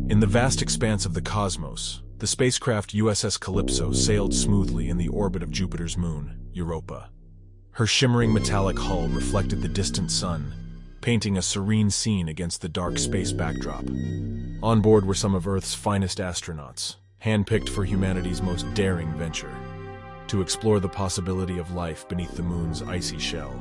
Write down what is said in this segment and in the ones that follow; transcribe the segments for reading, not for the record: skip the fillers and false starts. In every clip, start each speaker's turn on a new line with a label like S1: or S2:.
S1: In the vast expanse of the cosmos, the spacecraft USS Calypso sailed smoothly in the orbit of Jupiter's moon, Europa. Her shimmering metallic hull reflected the distant sun, painting a serene scene against the dark space backdrop. On board were some of Earth's finest astronauts, handpicked for humanity's most daring venture, to explore the possibility of life beneath the moon's icy shell.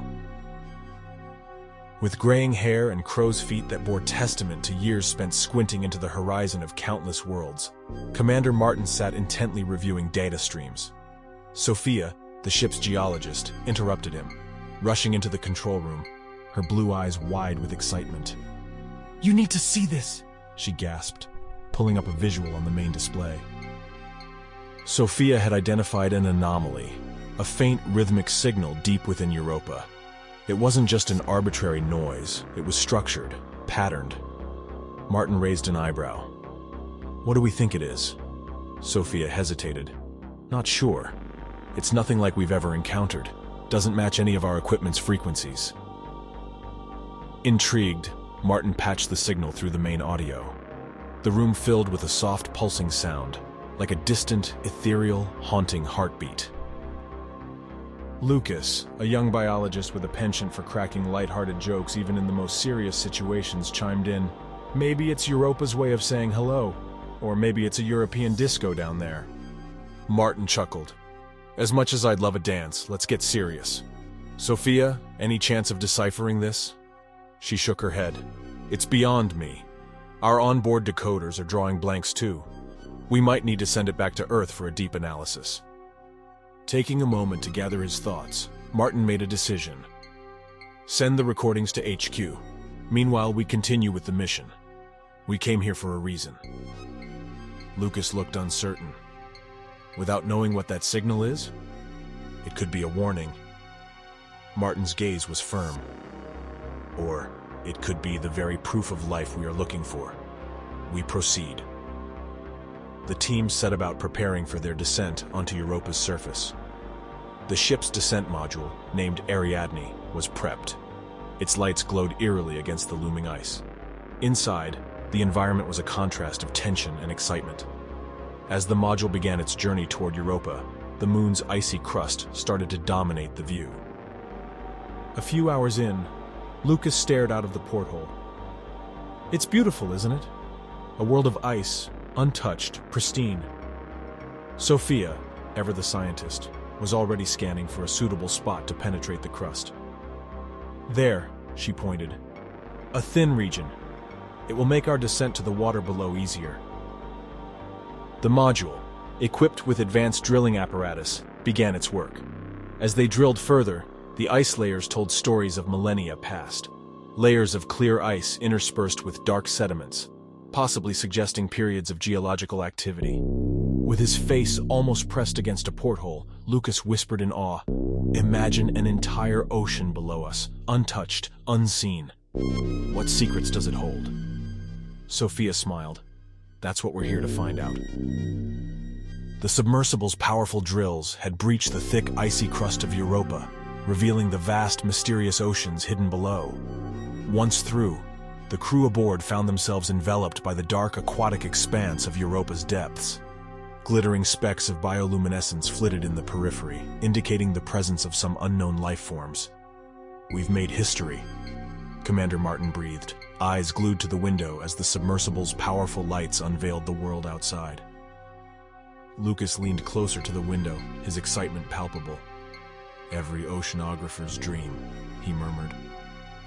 S1: With graying hair and crow's feet that bore testament to years spent squinting into the horizon of countless worlds, Commander Martin sat intently reviewing data streams. Sophia, the ship's geologist, interrupted him, rushing into the control room, her blue eyes wide with excitement.
S2: "You need to see this,"
S1: she gasped, pulling up a visual on the main display. Sophia had identified an anomaly, a faint rhythmic signal deep within Europa. It wasn't just an arbitrary noise, it was structured, patterned. Martin raised an eyebrow. "What do we think it is?" Sophia hesitated. "Not sure. It's nothing like we've ever encountered. Doesn't match any of our equipment's frequencies." Intrigued, Martin patched the signal through the main audio. The room filled with a soft pulsing sound, like a distant, ethereal, haunting heartbeat. Lucas, a young biologist with a penchant for cracking lighthearted jokes even in the most serious situations, chimed in. "Maybe it's Europa's way of saying hello, or maybe it's a European disco down there." Martin chuckled. "As much as I'd love a dance, let's get serious. Sophia, any chance of deciphering this?" She shook her head. "It's beyond me. Our onboard decoders are drawing blanks too. We might need to send it back to Earth for a deep analysis." Taking a moment to gather his thoughts, Martin made a decision. "Send the recordings to HQ. Meanwhile, we continue with the mission. We came here for a reason." Lucas looked uncertain. Without knowing what that signal is? It could be a warning. Martin's gaze was firm. Or it could be the very proof of life we are looking for. We proceed. The team set about preparing for their descent onto Europa's surface. The ship's descent module, named Ariadne, was prepped. Its lights glowed eerily against the looming ice. Inside, the environment was a contrast of tension and excitement. As the module began its journey toward Europa, the moon's icy crust started to dominate the view. A few hours in, Lucas stared out of the porthole. "It's beautiful, isn't it? A world of ice, untouched, pristine." Sophia, ever the scientist, was already scanning for a suitable spot to penetrate the crust. "There," she pointed. "A thin region. It will make our descent to the water below easier." The module, equipped with advanced drilling apparatus, began its work. As they drilled further, the ice layers told stories of millennia past. Layers of clear ice interspersed with dark sediments, possibly suggesting periods of geological activity. With his face almost pressed against a porthole, Lucas whispered in awe, "Imagine an entire ocean below us, untouched, unseen. What secrets does it hold?" Sophia smiled. "That's what we're here to find out." The submersible's powerful drills had breached the thick, icy crust of Europa, revealing the vast, mysterious oceans hidden below. Once through, the crew aboard found themselves enveloped by the dark aquatic expanse of Europa's depths. Glittering specks of bioluminescence flitted in the periphery, indicating the presence of some unknown life forms. "We've made history," Commander Martin breathed, eyes glued to the window as the submersible's powerful lights unveiled the world outside. Lucas leaned closer to the window, his excitement palpable. "Every oceanographer's dream," he murmured.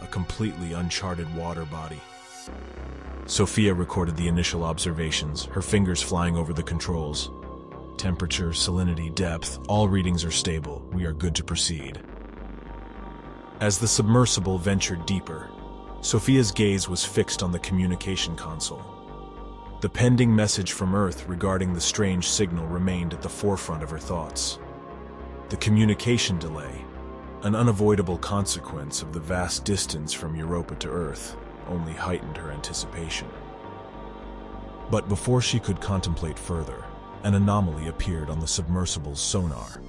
S1: "A completely uncharted water body." Sophia recorded the initial observations, her fingers flying over the controls. "Temperature, salinity, depth, all readings are stable. We are good to proceed." As the submersible ventured deeper, Sophia's gaze was fixed on the communication console. The pending message from Earth regarding the strange signal remained at the forefront of her thoughts. The communication delay, an unavoidable consequence of the vast distance from Europa to Earth, only heightened her anticipation. But before she could contemplate further, an anomaly appeared on the submersible's sonar.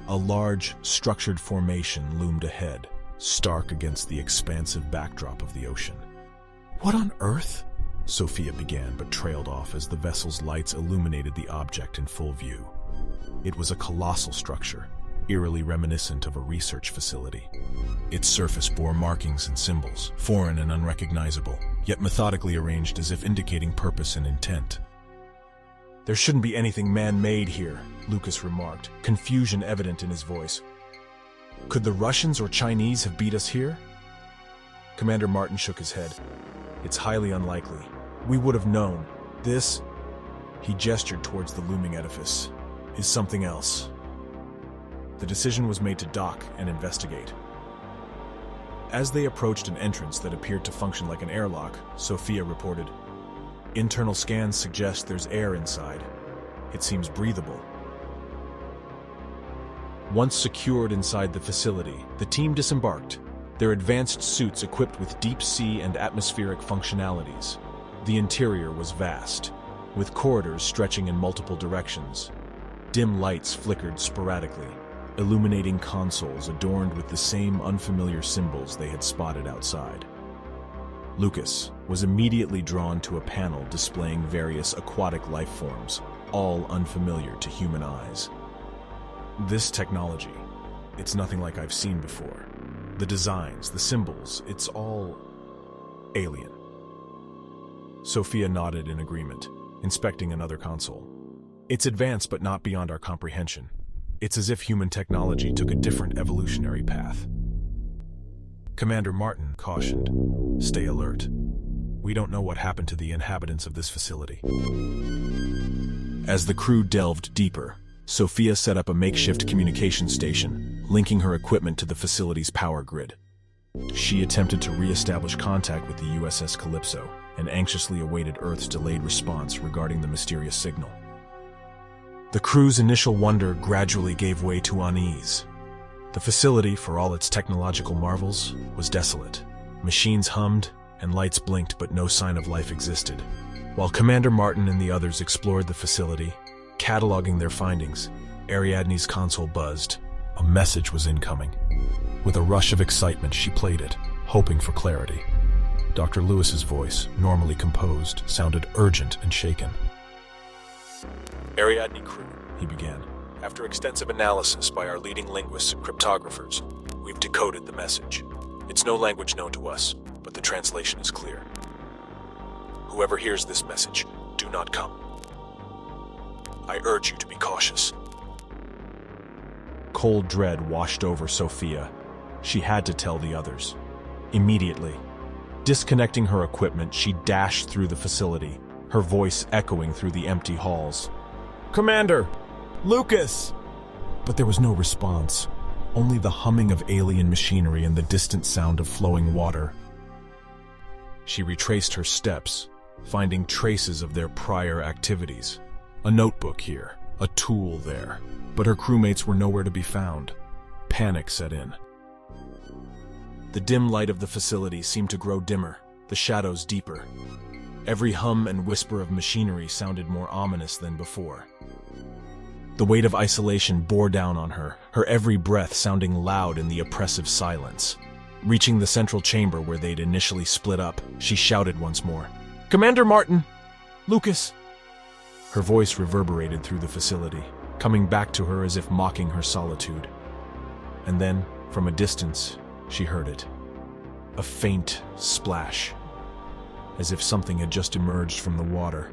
S1: A large, structured formation loomed ahead, stark against the expansive backdrop of the ocean.
S2: "What on earth?"
S1: Sophia began, but trailed off as the vessel's lights illuminated the object in full view. It was a colossal structure, eerily reminiscent of a research facility. Its surface bore markings and symbols, foreign and unrecognizable, yet methodically arranged as if indicating purpose and intent.
S2: There shouldn't be anything man-made here, Lucas remarked, confusion evident in his voice. Could the Russians or Chinese have beat us here? Commander Martin shook his head. It's highly unlikely. We would have known. This, he gestured towards the looming edifice, is something else. The decision was made to dock and investigate. As they approached an entrance that appeared to function like an airlock, Sophia reported, "Internal scans suggest there's air inside. It seems breathable." Once secured inside the facility, the team disembarked, their advanced suits equipped with deep-sea and atmospheric functionalities. The interior was vast, with corridors stretching in multiple directions. Dim lights flickered sporadically, illuminating consoles adorned with the same unfamiliar symbols they had spotted outside. Lucas was immediately drawn to a panel displaying various aquatic life forms, all unfamiliar to human eyes. This technology, it's nothing like I've seen before. The designs, the symbols, it's all alien. Sophia nodded in agreement, inspecting another console. It's advanced but not beyond our comprehension. It's as if human technology took a different evolutionary path. Commander Martin cautioned, "Stay alert. We don't know what happened to the inhabitants of this facility." As the crew delved deeper, Sophia set up a makeshift communication station, linking her equipment to the facility's power grid. She attempted to re-establish contact with the USS Calypso and anxiously awaited Earth's delayed response regarding the mysterious signal. The crew's initial wonder gradually gave way to unease. The facility, for all its technological marvels, was desolate. Machines hummed and lights blinked, but no sign of life existed. While Commander Martin and the others explored the facility, cataloging their findings, Ariadne's console buzzed. A message was incoming. With a rush of excitement, she played it, hoping for clarity. Dr. Lewis's voice, normally composed, sounded urgent and shaken. "Ariadne crew," he began. "After extensive analysis by our leading linguists and cryptographers, we've decoded the message. It's no language known to us, but the translation is clear. Whoever hears this message, do not come. I urge you to be cautious." Cold dread washed over Sophia. She had to tell the others. Immediately. Disconnecting her equipment, she dashed through the facility, her voice echoing through the empty halls. "Commander! Lucas!" But there was no response, only the humming of alien machinery and the distant sound of flowing water. She retraced her steps, finding traces of their prior activities. A notebook here, a tool there, but her crewmates were nowhere to be found. Panic set in. The dim light of the facility seemed to grow dimmer, the shadows deeper. Every hum and whisper of machinery sounded more ominous than before. The weight of isolation bore down on her, her every breath sounding loud in the oppressive silence. Reaching the central chamber where they'd initially split up, she shouted once more, "Commander Martin! Lucas!" Her voice reverberated through the facility, coming back to her as if mocking her solitude. And then, from a distance, she heard it. A faint splash, as if something had just emerged from the water.